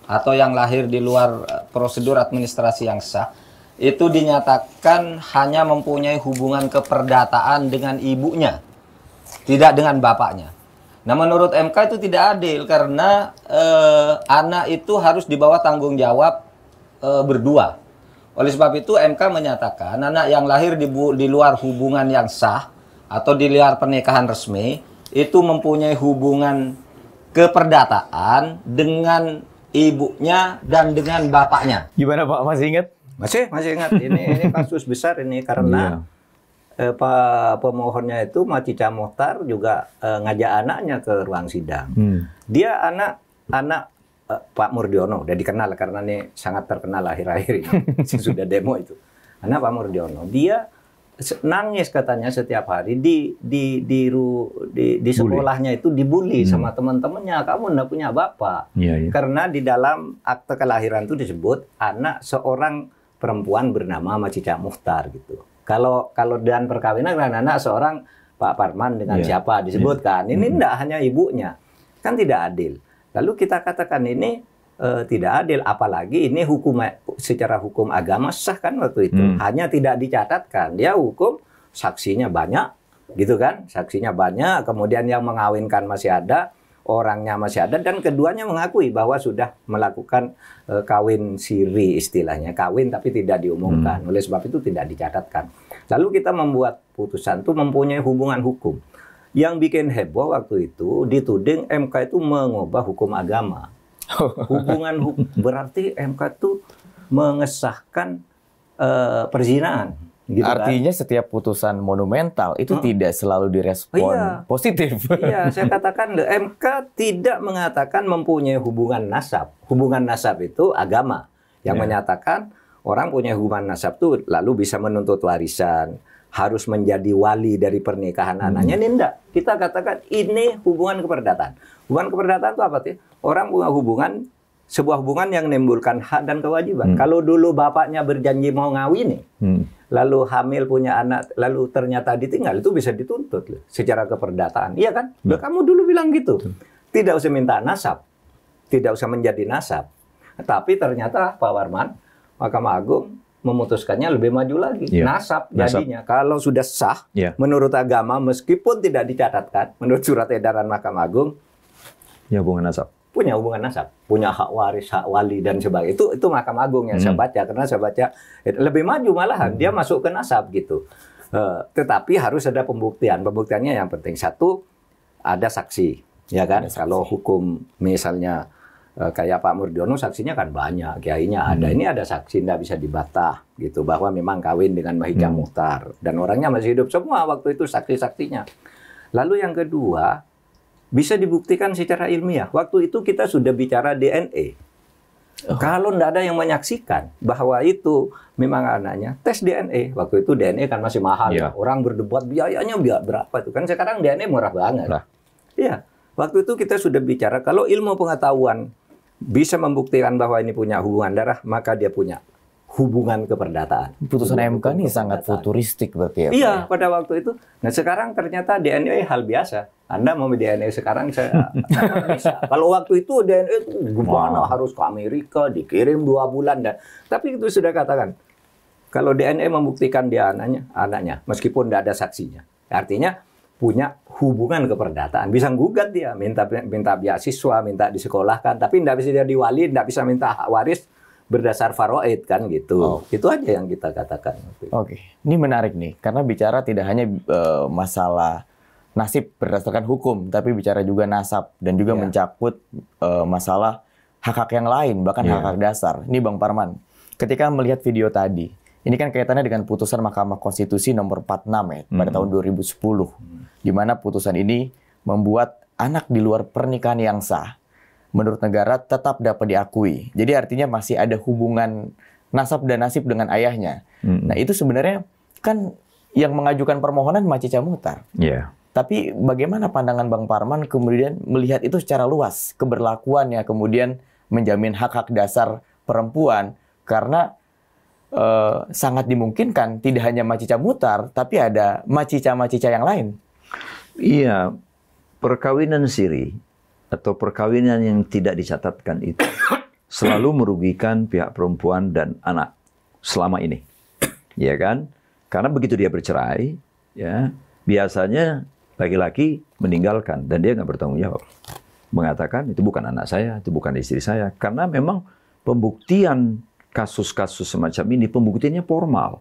atau yang lahir di luar prosedur administrasi yang sah, itu dinyatakan hanya mempunyai hubungan keperdataan dengan ibunya, tidak dengan bapaknya. Nah, menurut MK itu tidak adil karena anak itu harus di bawah tanggung jawab berdua. Oleh sebab itu MK menyatakan anak yang lahir di luar hubungan yang sah atau di luar pernikahan resmi itu mempunyai hubungan keperdataan dengan ibunya dan dengan bapaknya. Gimana Pak, masih ingat? Masih ingat. Ini kasus besar ini karena pemohonnya itu Mechicha Mohtar juga ngajak anaknya ke ruang sidang. Dia anak Pak Murdiono, udah dikenal karena ini sangat terkenal akhir-akhir ini. Sudah demo itu. Anak Pak Murdiono. Dia nangis katanya setiap hari di sekolahnya itu dibully sama teman-temannya. Kamu enggak punya bapak. Karena di dalam akte kelahiran itu disebut anak seorang perempuan bernama Mechicha Mohtar gitu. Kalau dan perkawinan kan anak seorang Pak Parman dengan siapa disebutkan. Ini enggak hanya ibunya. Kan tidak adil. Lalu kita katakan ini tidak adil, apalagi ini secara hukum agama sah kan waktu itu. Hanya tidak dicatatkan. Dia hukum saksinya banyak, gitu kan? Saksinya banyak, kemudian yang mengawinkan masih ada, orangnya masih ada, dan keduanya mengakui bahwa sudah melakukan kawin siri istilahnya, kawin tapi tidak diumumkan. Oleh sebab itu tidak dicatatkan. Lalu kita membuat putusan itu mempunyai hubungan hukum. Yang bikin heboh waktu itu dituding MK itu mengubah hukum agama. Berarti MK itu mengesahkan perzinahan. Gitu artinya kan? Setiap putusan monumental itu tidak selalu direspon positif. Iya, saya katakan MK tidak mengatakan mempunyai hubungan nasab. Hubungan nasab itu agama yang menyatakan orang punya hubungan nasab itu lalu bisa menuntut warisan, harus menjadi wali dari pernikahan anaknya. Ini enggak. Kita katakan ini hubungan keperdataan. Hubungan keperdataan itu apa sih? Orang punya hubungan, sebuah hubungan yang menimbulkan hak dan kewajiban. Kalau dulu bapaknya berjanji mau ngawin nih, lalu hamil punya anak, lalu ternyata ditinggal, itu bisa dituntut loh, secara keperdataan. Iya kan? Kamu dulu bilang gitu. Tidak usah minta nasab. Tidak usah menjadi nasab. Tapi ternyata Pak Warman, Mahkamah Agung memutuskannya lebih maju lagi. Nasab jadinya. Kalau sudah sah, menurut agama, meskipun tidak dicatatkan, menurut surat edaran Mahkamah Agung, hubungan nasab. Punya hubungan nasab, punya hak waris, hak wali, dan sebagainya. Itu Mahkamah Agung yang saya baca. Karena saya baca, lebih maju malahan. Dia masuk ke nasab gitu. Tetapi harus ada pembuktian. Pembuktiannya yang penting. Satu, ada saksi. Ya kan? Kalau hukum misalnya, kayak Pak Murdiono saksinya kan banyak, kiainya ada. Ini ada saksi, tidak bisa dibantah gitu bahwa memang kawin dengan Mahijah Mukhtar dan orangnya masih hidup semua waktu itu saksi-saksinya. Lalu yang kedua, bisa dibuktikan secara ilmiah. Waktu itu kita sudah bicara DNA. Kalau tidak ada yang menyaksikan bahwa itu memang anaknya, tes DNA. Waktu itu DNA kan masih mahal. Orang berdebat biayanya berapa itu kan, sekarang DNA murah banget. Iya. Waktu itu kita sudah bicara kalau ilmu pengetahuan bisa membuktikan bahwa ini punya hubungan darah, maka dia punya hubungan keperdataan. Putusan MK ini sangat futuristik berarti ya? Iya, pada waktu itu. Nah sekarang ternyata DNA hal biasa. Anda mau DNA sekarang saya bisa. Kalau waktu itu DNA itu gimana? Harus ke Amerika, dikirim 2 bulan. Tapi itu sudah katakan. Kalau DNA membuktikan dia anaknya, meskipun tidak ada saksinya. Artinya punya hubungan keperdataan. Bisa gugat dia, minta beasiswa, minta disekolahkan, tapi tidak bisa jadi wali, tidak bisa minta hak waris berdasar faraid kan gitu. Itu aja yang kita katakan. Ini menarik nih, karena bicara tidak hanya masalah nasib berdasarkan hukum, tapi bicara juga nasab dan juga mencakup masalah hak-hak yang lain, bahkan hak-hak dasar. Ini Bang Parman, ketika melihat video tadi, ini kan kaitannya dengan putusan Mahkamah Konstitusi nomor 46 pada tahun 2010, di mana putusan ini membuat anak di luar pernikahan yang sah menurut negara tetap dapat diakui. Jadi artinya masih ada hubungan nasab dan nasib dengan ayahnya. Nah itu sebenarnya kan yang mengajukan permohonan Mahijah Mukhtar. Tapi bagaimana pandangan Bang Parman kemudian melihat itu secara luas, keberlakuannya kemudian menjamin hak-hak dasar perempuan, karena sangat dimungkinkan tidak hanya Mahijah Mukhtar, tapi ada macica-macica yang lain. Iya, perkawinan siri atau perkawinan yang tidak dicatatkan itu selalu merugikan pihak perempuan dan anak selama ini, ya kan? Karena begitu dia bercerai, ya biasanya laki-laki meninggalkan dan dia nggak bertanggung jawab, mengatakan itu bukan anak saya, itu bukan istri saya, karena memang pembuktian kasus-kasus semacam ini pembuktiannya formal.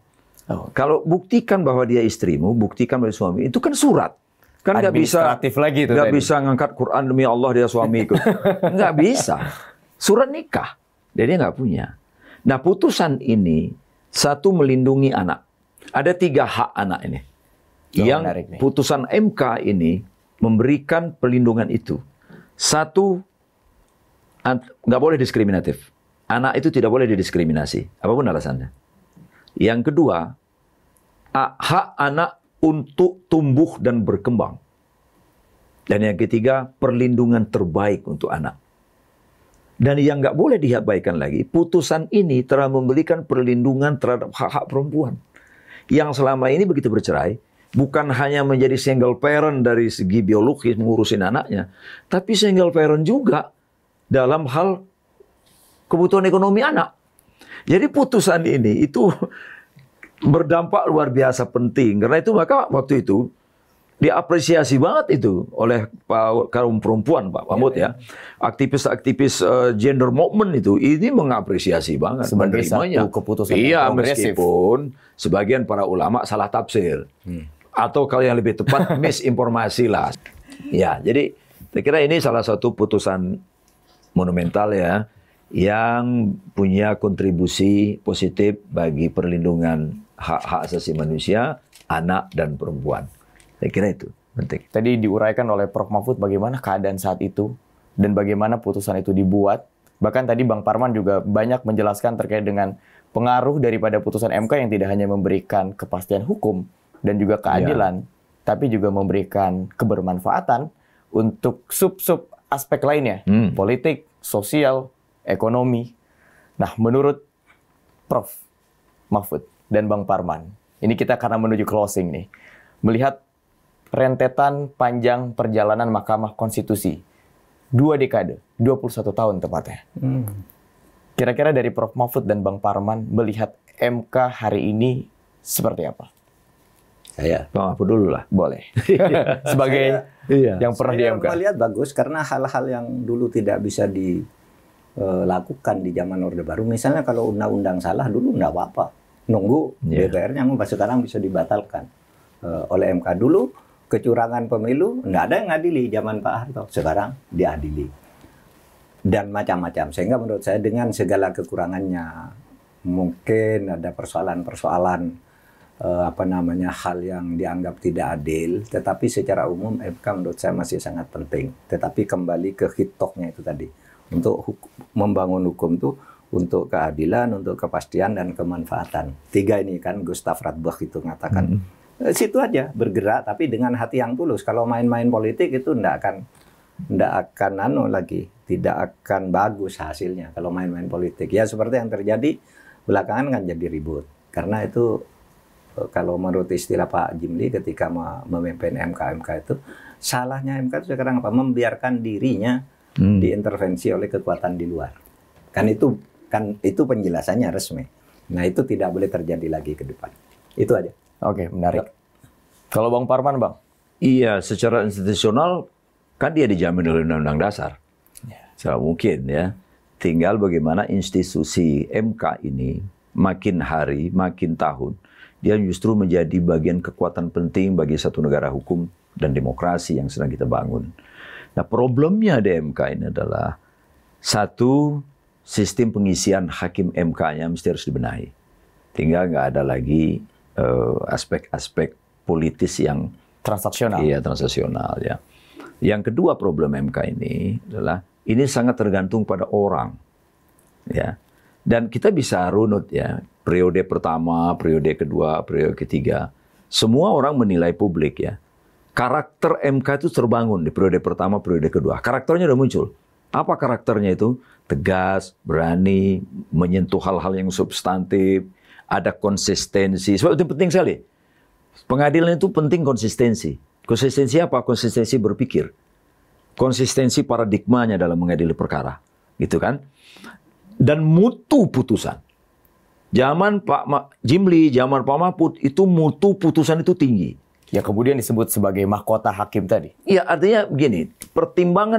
Kalau buktikan bahwa dia istrimu, buktikan bahwa suami, itu kan surat. Kan nggak bisa, lagi itu nggak bisa ngangkat Quran demi Allah dia suamiku, nggak bisa. Surat nikah, dia nggak punya. Nah putusan ini satu melindungi anak. Ada 3 hak anak ini. Yang putusan MK ini memberikan perlindungan itu. Satu, nggak boleh diskriminatif. Anak itu tidak boleh didiskriminasi, apapun alasannya. Yang kedua, hak anak untuk tumbuh dan berkembang. Dan yang ketiga, perlindungan terbaik untuk anak. Dan yang nggak boleh diabaikan lagi, putusan ini telah memberikan perlindungan terhadap hak-hak perempuan. Yang selama ini begitu bercerai, bukan hanya menjadi single parent dari segi biologis mengurusin anaknya, tapi single parent juga dalam hal kebutuhan ekonomi anak. Jadi putusan ini itu berdampak luar biasa penting. Karena itu maka waktu itu diapresiasi banget itu oleh kaum perempuan, Pak Mahfud ya. Aktivis-aktivis gender movement itu ini mengapresiasi banget sebagai satu keputusan iya, meskipun sebagian para ulama salah tafsir. Atau kalau yang lebih tepat, misinformasi lah. Ya, jadi saya kira ini salah satu putusan monumental ya, yang punya kontribusi positif bagi perlindungan hak-hak asasi manusia, anak dan perempuan. Saya kira itu penting. Tadi diuraikan oleh Prof. Mahfud bagaimana keadaan saat itu dan bagaimana putusan itu dibuat. Bahkan tadi Bang Parman juga banyak menjelaskan terkait dengan pengaruh daripada putusan MK yang tidak hanya memberikan kepastian hukum dan juga keadilan, tapi juga memberikan kebermanfaatan untuk sub-sub aspek lainnya, politik, sosial, ekonomi. Nah, menurut Prof. Mahfud dan Bang Parman, ini kita karena menuju closing nih, melihat rentetan panjang perjalanan Mahkamah Konstitusi, 2 dekade, 21 tahun tepatnya. Kira-kira dari Prof. Mahfud dan Bang Parman melihat MK hari ini seperti apa? Saya Bang Mahfud dulu lah. Boleh. Sebagai yang pernah di MK. Saya melihat bagus karena hal-hal yang dulu tidak bisa dilakukan di zaman Orde Baru. Misalnya kalau undang-undang salah dulu nggak apa-apa. Nunggu DPR-nya sekarang bisa dibatalkan oleh MK. Dulu kecurangan pemilu nggak ada yang ngadili zaman Pak Harto. Sekarang diadili. Dan macam-macam. Sehingga menurut saya dengan segala kekurangannya, mungkin ada persoalan-persoalan hal yang dianggap tidak adil, tetapi secara umum MK menurut saya masih sangat penting. Tetapi kembali ke hitoknya itu tadi, untuk membangun hukum itu untuk keadilan, untuk kepastian dan kemanfaatan. 3 ini kan Gustav Radbach itu mengatakan. Situ aja bergerak, tapi dengan hati yang tulus. Kalau main-main politik itu tidak akan tidak akan bagus hasilnya kalau main-main politik. Ya seperti yang terjadi belakangan kan jadi ribut. Karena itu kalau menurut istilah Pak Jimli ketika memimpin MK itu, salahnya MK itu sekarang apa? Membiarkan dirinya diintervensi oleh kekuatan di luar. Kan itu penjelasannya resmi. Nah, itu tidak boleh terjadi lagi ke depan. Itu aja. Oke, menarik. Kalau Bang Parman, Bang? Iya, secara institusional kan dia dijamin oleh Undang-Undang Dasar. So, mungkin ya. Tinggal bagaimana institusi MK ini makin hari, makin tahun, dia justru menjadi bagian kekuatan penting bagi satu negara hukum dan demokrasi yang sedang kita bangun. Nah, problemnya di MK ini adalah satu, sistem pengisian hakim MK-nya mesti harus dibenahi. Tinggal nggak ada lagi aspek-aspek politis yang transaksional. Iya, transaksional ya. Yang kedua problem MK ini adalah ini sangat tergantung pada orang, ya. Dan kita bisa runut ya. Periode pertama, periode kedua, periode ketiga, semua orang menilai publik ya. Karakter MK itu terbangun di periode pertama, periode kedua. Karakternya udah muncul. Apa karakternya itu? Tegas, berani, menyentuh hal-hal yang substantif, ada konsistensi. Sebab itu penting sekali. Pengadilan itu penting konsistensi. Konsistensi apa? Konsistensi berpikir. Konsistensi paradigmanya dalam mengadili perkara. Gitu kan? Dan mutu putusan. Zaman Pak Jimli, zaman Pak Mahfud, itu mutu putusan itu tinggi. Ya kemudian disebut sebagai mahkota hakim tadi. Iya, artinya begini,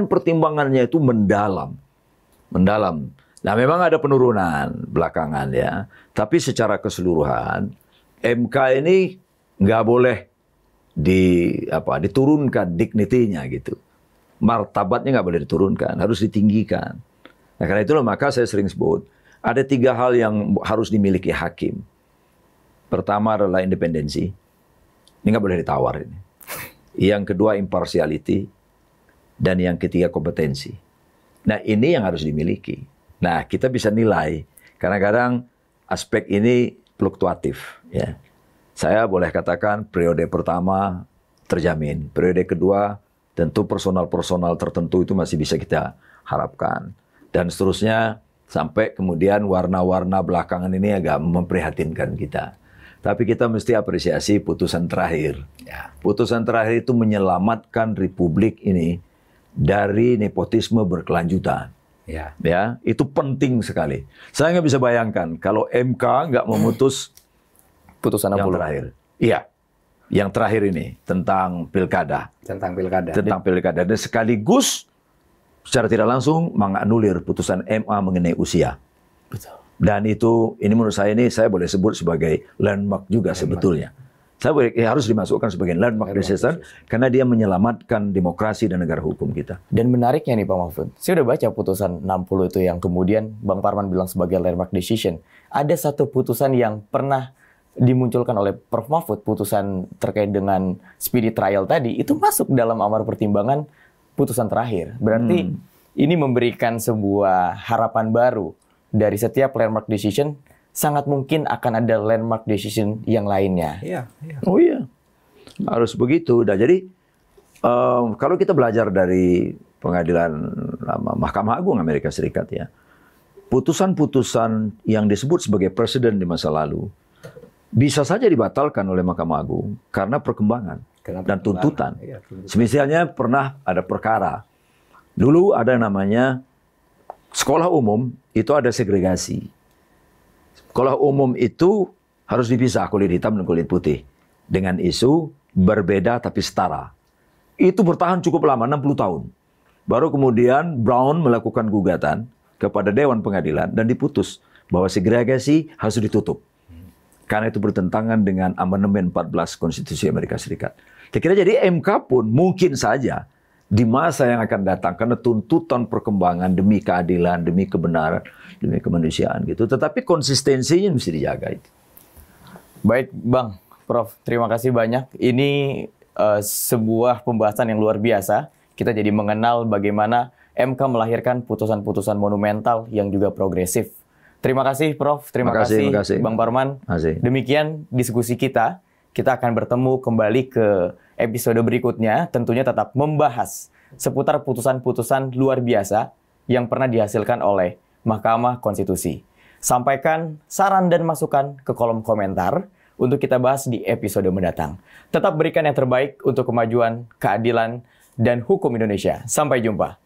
pertimbangannya itu mendalam. Mendalam. Nah, memang ada penurunan belakangan ya. Tapi secara keseluruhan, MK ini nggak boleh diturunkan dignity-nya gitu. Martabatnya nggak boleh diturunkan, harus ditinggikan. Nah, karena itulah maka saya sering sebut, ada 3 hal yang harus dimiliki hakim. Pertama adalah independensi. Ini nggak boleh ditawar ini. Yang kedua impartiality. Dan yang ketiga kompetensi. Nah, ini yang harus dimiliki. Nah, kita bisa nilai. Kadang-kadang aspek ini fluktuatif. Ya. Saya boleh katakan periode pertama terjamin. Periode kedua tentu personal-personal tertentu itu masih bisa kita harapkan. Dan seterusnya sampai kemudian warna-warna belakangan ini agak memprihatinkan kita. Tapi kita mesti apresiasi putusan terakhir. Ya. Putusan terakhir itu menyelamatkan Republik ini dari nepotisme berkelanjutan. Ya. Ya, itu penting sekali. Saya nggak bisa bayangkan kalau MK nggak memutus putusan yang terakhir. Iya, yang terakhir ini tentang pilkada. Tentang pilkada. Tentang pilkada. Dan sekaligus secara tidak langsung menganulir putusan MA mengenai usia. Betul. Dan itu, ini menurut saya ini saya boleh sebut sebagai landmark juga sebetulnya. harus dimasukkan sebagai landmark decision karena dia menyelamatkan demokrasi dan negara hukum kita. Dan menariknya nih Pak Mahfud, saya udah baca putusan 60 itu yang kemudian Bang Parman bilang sebagai landmark decision. Ada satu putusan yang pernah dimunculkan oleh Prof. Mahfud, putusan terkait dengan speedy trial tadi, itu masuk dalam amar pertimbangan putusan terakhir. Berarti ini memberikan sebuah harapan baru dari setiap landmark decision. Sangat mungkin akan ada landmark decision yang lainnya. Iya. Oh iya, harus begitu. Nah, jadi kalau kita belajar dari pengadilan Mahkamah Agung Amerika Serikat ya, putusan-putusan yang disebut sebagai presiden di masa lalu bisa saja dibatalkan oleh Mahkamah Agung karena perkembangan dan tuntutan. Iya, Misalnya pernah ada perkara. Dulu ada namanya sekolah umum itu ada segregasi. Sekolah umum itu harus dipisah kulit hitam dan kulit putih dengan isu berbeda tapi setara. Itu bertahan cukup lama, 60 tahun. Baru kemudian Brown melakukan gugatan kepada Dewan Pengadilan dan diputus bahwa segregasi harus ditutup. Karena itu bertentangan dengan amandemen 14 Konstitusi Amerika Serikat. Saya kira jadi MK pun mungkin saja di masa yang akan datang karena tuntutan perkembangan demi keadilan, demi kebenaran, demi kemanusiaan gitu. Tetapi konsistensinya mesti dijaga itu. Baik, Bang, Prof, terima kasih banyak. Ini sebuah pembahasan yang luar biasa. Kita jadi mengenal bagaimana MK melahirkan putusan-putusan monumental yang juga progresif. Terima kasih, Prof. Terima kasih, Bang Parman. Demikian diskusi kita. Kita akan bertemu kembali ke episode berikutnya, tentunya tetap membahas seputar putusan-putusan luar biasa yang pernah dihasilkan oleh Mahkamah Konstitusi. Sampaikan saran dan masukan ke kolom komentar untuk kita bahas di episode mendatang. Tetap berikan yang terbaik untuk kemajuan, keadilan, dan hukum Indonesia. Sampai jumpa.